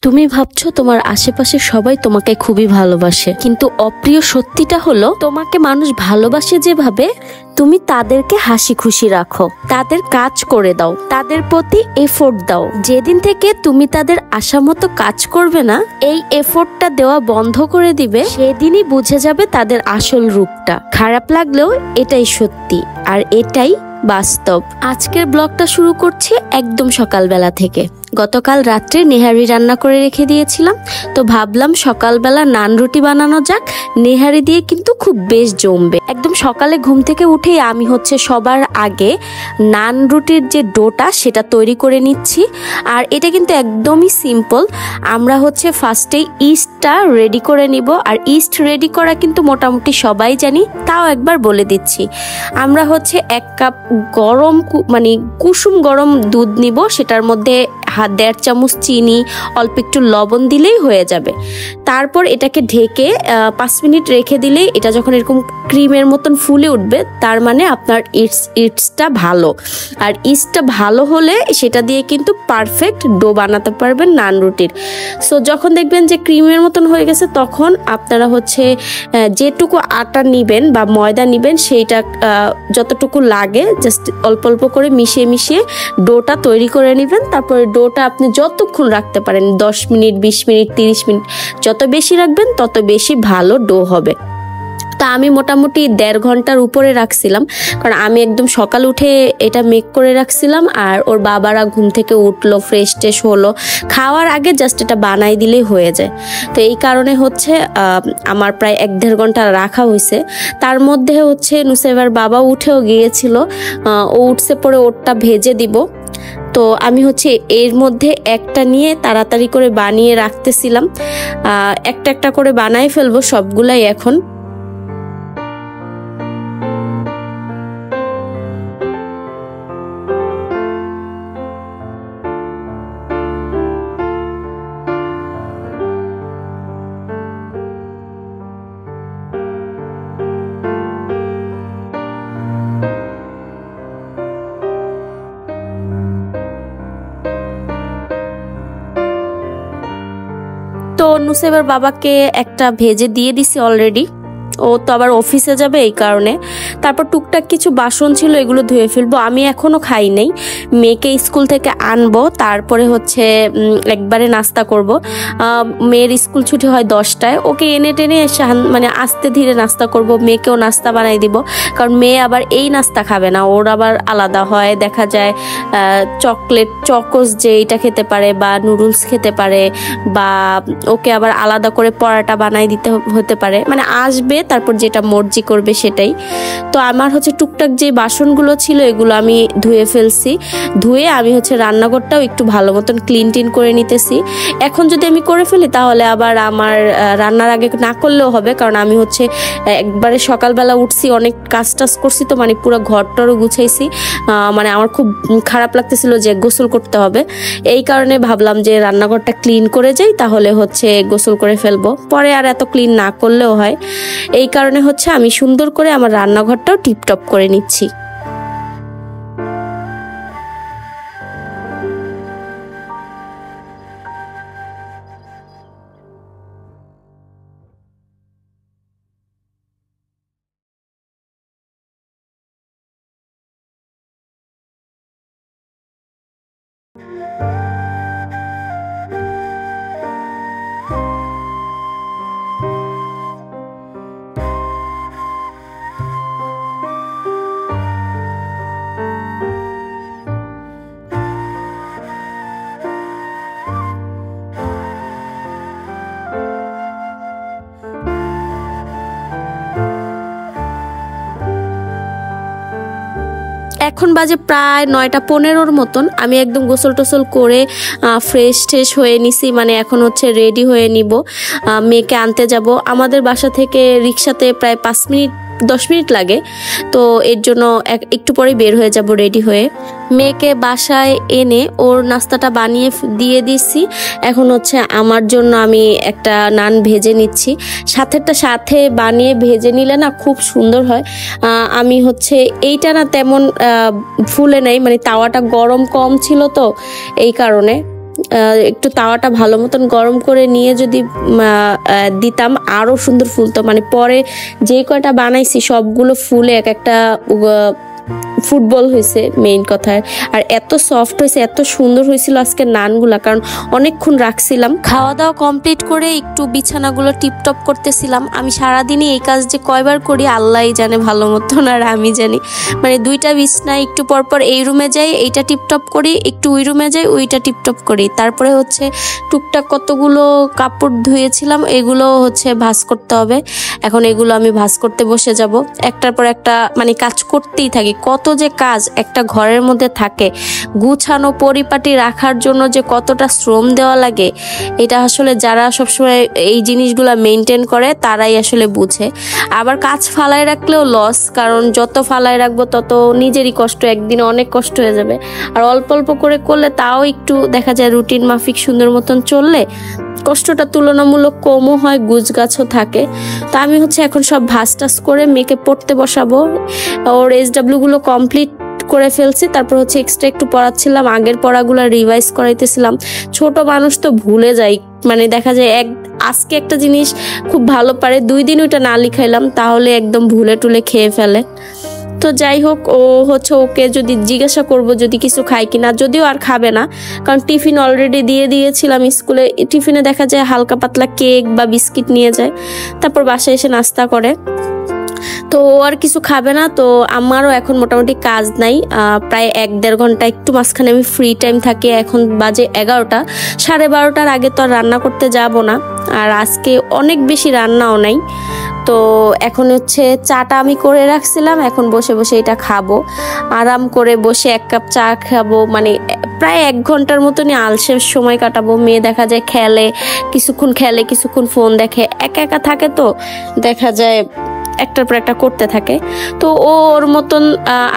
তুমি ভাবছো তোমার আশেপাশে সবাই তোমাকে খুবই ভালোবাসে, কিন্তু অপ্রিয় সত্যিটা হলো তোমাকে মানুষ ভালোবাসে যেভাবে তুমি তাদেরকে হাসি খুশি রাখো, তাদের কাজ করে দাও, তাদের প্রতি এফোর্ট দাও। যেদিন থেকে তুমি তাদের আশা মতো কাজ করবে না, এই এফোর্টটা দেওয়া বন্ধ করে দিবে, সেদিনই বুঝে যাবে তাদের আসল রূপটা। খারাপ লাগলেও এটাই সত্যি, আর এটাই বাস্তব। আজকের ব্লগটা শুরু করছি একদম সকালবেলা থেকে। গতকাল রাত্রে নেহারি রান্না করে রেখে দিয়েছিলাম, তো ভাবলাম সকালবেলা নান রুটি বানানো যাক। নেহারি দিয়ে কিন্তু খুব বেশ জমবে। একদম সকালে ঘুম থেকে উঠেই আমি সবার আগে নান রুটির যে ডোটা সেটা তৈরি করে নিচ্ছি। আর এটা কিন্তু একদমই সিম্পল। আমরা ফার্স্টেই ইস্টটা রেডি করে নিব। আর ইস্ট রেডি করা কিন্তু মোটামুটি সবাই জানি, তাও একবার বলে দিচ্ছি। আমরা 1 কাপ গরম কুসুম গরম দুধ নিব, সেটার মধ্যে 1.5 চামচ চিনি, অল্প একটু লবণ দিলেই হয়ে যাবে। তারপর এটাকে ঢেকে 5 মিনিট রেখে দিলেই এটা যখন এরকম ক্রিমের মতন ফুলে উঠবে, তার মানে আপনার ইস্টটা ভালো। আর ইস্টটা ভালো হলে সেটা দিয়ে কিন্তু পারফেক্ট ডো বানাতে পারবেন নান রুটির। সো যখন দেখবেন যে ক্রিমের মতন হয়ে গেছে, তখন আপনারা যেটুকু আটা নিবেন বা ময়দা নিবেন, সেইটা যতটুকু লাগে জাস্ট অল্প অল্প করে মিশিয়ে মিশিয়ে ডোটা তৈরি করে নেবেন। তারপরে ডোটা আপনি যতক্ষণ রাখতে পারেন, 10 মিনিট, 20 মিনিট, 30 মিনিট, যত বেশি রাখবেন তত বেশি ভালো ডো হবে। তা আমি মোটামুটি 1.5 ঘন্টার উপরে রাখছিলাম, কারণ আমি একদম সকাল উঠে এটা মেক করে রাখছিলাম। আর ওর বাবারা ঘুম থেকে উঠলো, ফ্রেশ ট্রেশ হলো, খাওয়ার আগে জাস্ট এটা বানাই দিলেই হয়ে যায়। তো এই কারণে আমার প্রায় 1-1.5 ঘন্টা রাখা হয়েছে। তার মধ্যে নুসাইবার বাবা উঠেও গিয়েছিল, ও উঠছে, পরে ওরটা ভেজে দিব। তো আমি এর মধ্যে একটা নিয়ে তাড়াতাড়ি করে বানিয়ে রাখতেছিলাম। একটা একটা করে বানাই ফেলবো সবগুলাই এখন। তো নুসাইবার বাবাকে একটা ভেজে দিয়ে দিছি অলরেডি, ও তো আবার অফিসে যাবে এই কারণে। তারপর টুকটাক কিছু বাসন ছিল, এগুলো ধুয়ে ফেলবো। আমি এখনো খাই নাই, মেয়েকে স্কুল থেকে আনবো, তারপরে একবারে নাস্তা করব। মেয়ের স্কুল ছুটি হয় 10টায়, ওকে এনে টেনে আস্তে ধীরে নাস্তা করব। মেয়েকেও নাস্তা বানাই দিব, কারণ মেয়ে আবার এই নাস্তা খাবে না, ওর আবার আলাদা হয়। দেখা যায় চকোস যে এটা খেতে পারে, বা নুডলস খেতে পারে, বা ওকে আবার আলাদা করে পরাটা বানাই দিতে হতে পারে। আসবে, তারপর যেটা মর্জি করবে সেটাই। তো আমার টুকটাক যে বাসনগুলো ছিল এগুলো আমি ধুয়ে ফেলছি। ধুয়ে আমি রান্নাঘরটাও একটু ভালো মতন ক্লিন টিন করে নিতেছি। এখন যদি আমি করে ফেলি তাহলে আবার আমার রান্নার আগে না করলেও হবে, কারণ আমি একবারে সকালবেলা উঠছি, অনেক কাজ টাজ করছি, তো পুরো ঘরটারও গুছাইছি। আমার খুব খারাপ লাগতেছিল যে গোসল করতে হবে, এই কারণে ভাবলাম যে রান্নাঘরটা ক্লিন করে যাই, তাহলে গোসল করে ফেলবো, পরে আর এত ক্লিন না করলেও হয়। এই কারণে আমি সুন্দর করে আমার রান্নাঘরটাও টিপটপ করে নিচ্ছি। এখন বাজে প্রায় 9:15 মতন। আমি একদম গোসল টোসল করে ফ্রেশ ট্রেশ হয়ে নিছি, এখন রেডি হয়ে নিব, মেয়েকে আনতে যাব। আমাদের বাসা থেকে রিক্সাতে প্রায় 5 মিনিট 10 মিনিট লাগে, তো এর জন্য একটু পরে বের হয়ে যাব রেডি হয়ে। মেয়েকে বাসায় এনে ওর নাস্তাটা বানিয়ে দিয়ে দিচ্ছি। এখন আমার জন্য আমি একটা নান ভেজে নিচ্ছি। সাথে বানিয়ে ভেজে নিলে না খুব সুন্দর হয়। আমি এইটা না তেমন ফুলে নাই, তাওয়াটা গরম কম ছিল, তো এই কারণে একটু তাওয়াটা ভালো মতন গরম করে নিয়ে যদি দিতাম আরও সুন্দর ফুলতো। মানে পরে যে কয়টা বানাইছি সবগুলো ফুলে এক একটা ফুটবল হয়েছে মেইন কথায়। আর এত সফট হয়েছে, এত সুন্দর হয়েছিল আজকে নানগুলা, কারণ অনেকক্ষণ রাখছিলাম। খাওয়া দাওয়া কমপ্লিট করে একটু বিছানাগুলো টিপটপ করতেছিলাম। আমি সারাদিনই এই কাজ যে কয়বার করি আল্লাহই জানে ভালো মতন, আর আমি জানি। মানে দুইটা বিছনা একটু পরপর এই রুমে যাই, এইটা টিপটপ করি, একটু ওই রুমে যাই, ওইটা টিপটপ করি। তারপরে হচ্ছে টুকটাক কতগুলো কাপড় ধুয়েছিলাম, এগুলো হচ্ছে ভাঁজ করতে হবে। এখন এগুলো আমি ভাঁজ করতে বসে যাব। একটার পর একটা মানে কাজ করতেই থাকি। কত যে কাজ একটা ঘরের মধ্যে থাকে, গুছানো পরিপাটি রাখার জন্য যে কতটা শ্রম দেওয়া লাগে, এটা আসলে যারা সবসময় এই জিনিসগুলা মেনটেন করে তারাই আসলে বুঝে। আবার কাজ ফালায় রাখলেও লস, কারণ যত ফালায় রাখবো তত নিজেরই কষ্ট, একদিন অনেক কষ্ট হয়ে যাবে। আর অল্প অল্প করে করলে তাও একটু দেখা যায় রুটিন মাফিক সুন্দর মতন চললে কষ্টটা তুলনামূলক কমও হয়, গুছগাছও থাকে। তো আমি হচ্ছে এখন সব ভাঁজ টাজ করে মেয়েকে পড়তে বসাবো। ওর SW গুলো কমপ্লিট করে ফেলছি, তারপর হচ্ছে এক্সট্রা একটু পড়াচ্ছিলাম, আগের পড়াগুলো রিভাইজ করাইতেছিলাম। ছোট মানুষ তো ভুলে যায়, মানে দেখা যায় আজকে একটা জিনিস খুব ভালো পারে, 2 দিন ওইটা না লিখাইলাম তাহলে একদম ভুলে টুলে খেয়ে ফেলে। তো যাই হোক, ও হচ্ছে ওকে যদি জিজ্ঞাসা করব যদি কিছু খায় কিনা, যদিও আর খাবে না, কারণ টিফিন অলরেডি দিয়ে দিয়েছিলাম স্কুলে। টিফিনে দেখা যায় হালকা পাতলা কেক বা বিস্কিট নিয়ে যায়, তারপর বাসায় এসে নাস্তা করে। তো ও আর কিছু খাবে না। তো আমারও এখন মোটামুটি কাজ নাই, প্রায় 1-1.5 ঘন্টা একটু মাঝখানে আমি ফ্রি টাইম থাকি। এখন বাজে 11টা, 12:30টার আগে তো আর রান্না করতে যাব না। আর আজকে অনেক বেশি রান্নাও নাই। তো এখন হচ্ছে চাটা আমি করে রাখছিলাম, এখন বসে বসে এটা খাবো, আরাম করে বসে 1 কাপ চা খাবো। মানে প্রায় 1 ঘন্টার মতনই আলসে সময় কাটাবো। মেয়ে দেখা যায় খেলে, কিছুক্ষণ ফোন দেখে, একা একা থাকে তো দেখা যায় একটার পর একটা করতে থাকে। তো ও ওর মতন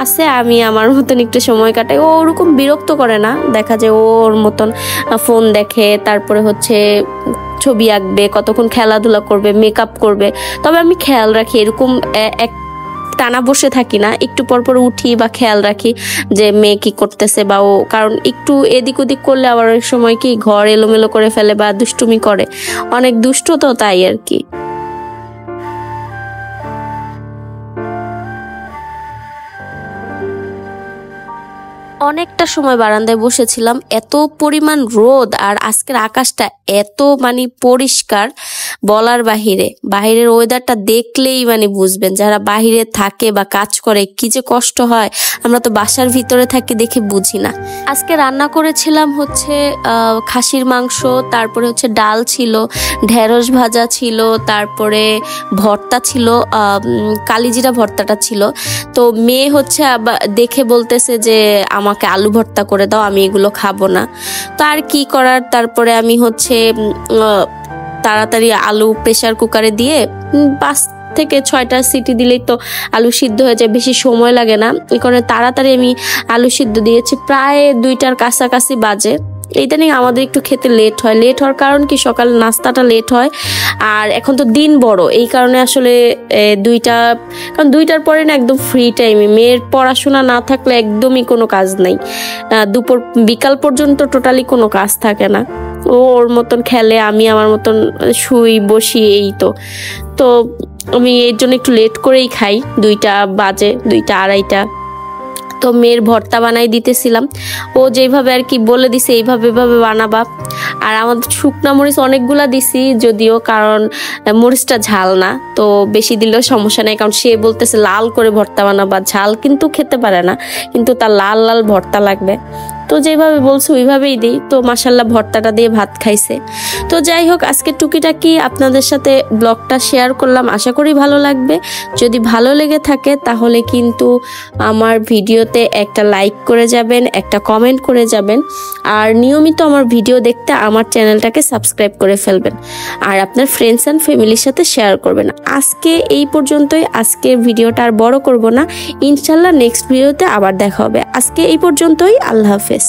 আছে, আমি আমার মতন একটু সময় কাটাই। ও ওরকম বিরক্ত করে না, দেখা যায় ও ওর মতন ফোন দেখে, তারপরে হচ্ছে ছবি আঁকবে, কতক্ষণ খেলাধুলা করবে, মেকআপ করবে। তবে আমি খেয়াল রাখি, এরকম এক টানা বসে থাকি না, একটু পরপর উঠি বা খেয়াল রাখি যে মেয়ে কি করতেছে বা ও, কারণ একটু এদিক ওদিক করলে আবার অনেক সময় কি ঘর এলোমেলো করে ফেলে বা দুষ্টুমি করে, অনেক দুষ্ট তো, তাই আর কি। অনেকটা সময় বারান্দায় বসেছিলাম, এত পরিমাণ রোদ, আর আজকের আকাশটা এত মানে পরিষ্কার বলার বাহিরে। বাহিরের ওয়েদারটা দেখলেই মানে বুঝবেন, যারা বাহিরে থাকে বা কাজ করে কি যে কষ্ট হয়। আমরা তো বাসার ভিতরে থাকি দেখে বুঝি না। আজকে রান্না করেছিলাম হচ্ছে খাসির মাংস, তারপরে হচ্ছে ডাল ছিল, ঢেঁড়স ভাজা ছিল, তারপরে ভর্তা ছিল, কালিজিরা ভর্তাটা ছিল। তো মেয়ে হচ্ছে আবার দেখে বলতেছে যে আমাকে আলু ভর্তা করে দাও, আমি এগুলো খাবো না। তো আর কি করার, তারপরে আমি হচ্ছে তাড়াতাড়ি আলু প্রেসার কুকারে দিয়ে 5 থেকে 6টা সিটি দিলেই তো আলু সিদ্ধ হয়ে যায়, বেশি সময় লাগে না। এই কারণে তাড়াতাড়ি আমি আলু সিদ্ধ দিয়েছি। প্রায় 2টার কাছাকাছি বাজে। ইদানিং আমাদের একটু খেতে লেট হয়। লেট হওয়ার কারণ কি, সকাল নাস্তাটা লেট হয়, আর এখন তো দিন বড়, এই কারণে আসলে 2টা, কারণ 2টার পরে না একদম ফ্রি টাইমে, মেয়ের পড়াশোনা না থাকলে একদমই কোনো কাজ নাই। বিকাল পর্যন্ত টোটালি কোনো কাজ থাকে না। ও ওর মতন খেলে, আমি আমার মতন শুই বসি, এই তো। তো আমি এর জন্য একটু লেট করেই খাই, 2টা বাজে, 2টা 2:30টা। তো মেয়ের ভর্তা বানাই দিতেছিলাম, ও যেভাবে আর কি বলে দিছে এইভাবে বানাবা। আর আমাদের শুকনা মরিচ অনেকগুলা দিছি যদিও, কারণ মরিচটা ঝাল না, তো বেশি দিলেও সমস্যা নেই, কারণ সে বলতেছে লাল করে ভর্তা বানাবা। ঝাল কিন্তু খেতে পারে না, কিন্তু তার লাল লাল ভর্তা লাগবে। তো যেভাবে বলছে ওইভাবেই দিই। তো মাশাল্লাহ ভর্তাটা দিয়ে ভাত খাইছে। তো যাই হোক, আজকে টুকিটাকি আপনাদের সাথে ব্লগটা শেয়ার করলাম, আশা করি ভালো লাগবে। যদি ভালো লেগে থাকে তাহলে কিন্তু আমার ভিডিওতে একটা লাইক করে যাবেন, একটা কমেন্ট করে যাবেন, আর নিয়মিত আমার ভিডিও দেখতে আমার চ্যানেলটাকে সাবস্ক্রাইব করে ফেলবেন, আর আপনার ফ্রেন্ডস অ্যান্ড ফ্যামিলির সাথে শেয়ার করবেন। আজকে এই পর্যন্তই, আজকে ভিডিওটা আর বড় করব না, ইনশাল্লাহ নেক্সট ভিডিওতে আবার দেখা হবে। আজকে এই পর্যন্তই, আল্লাহ হাফেজ।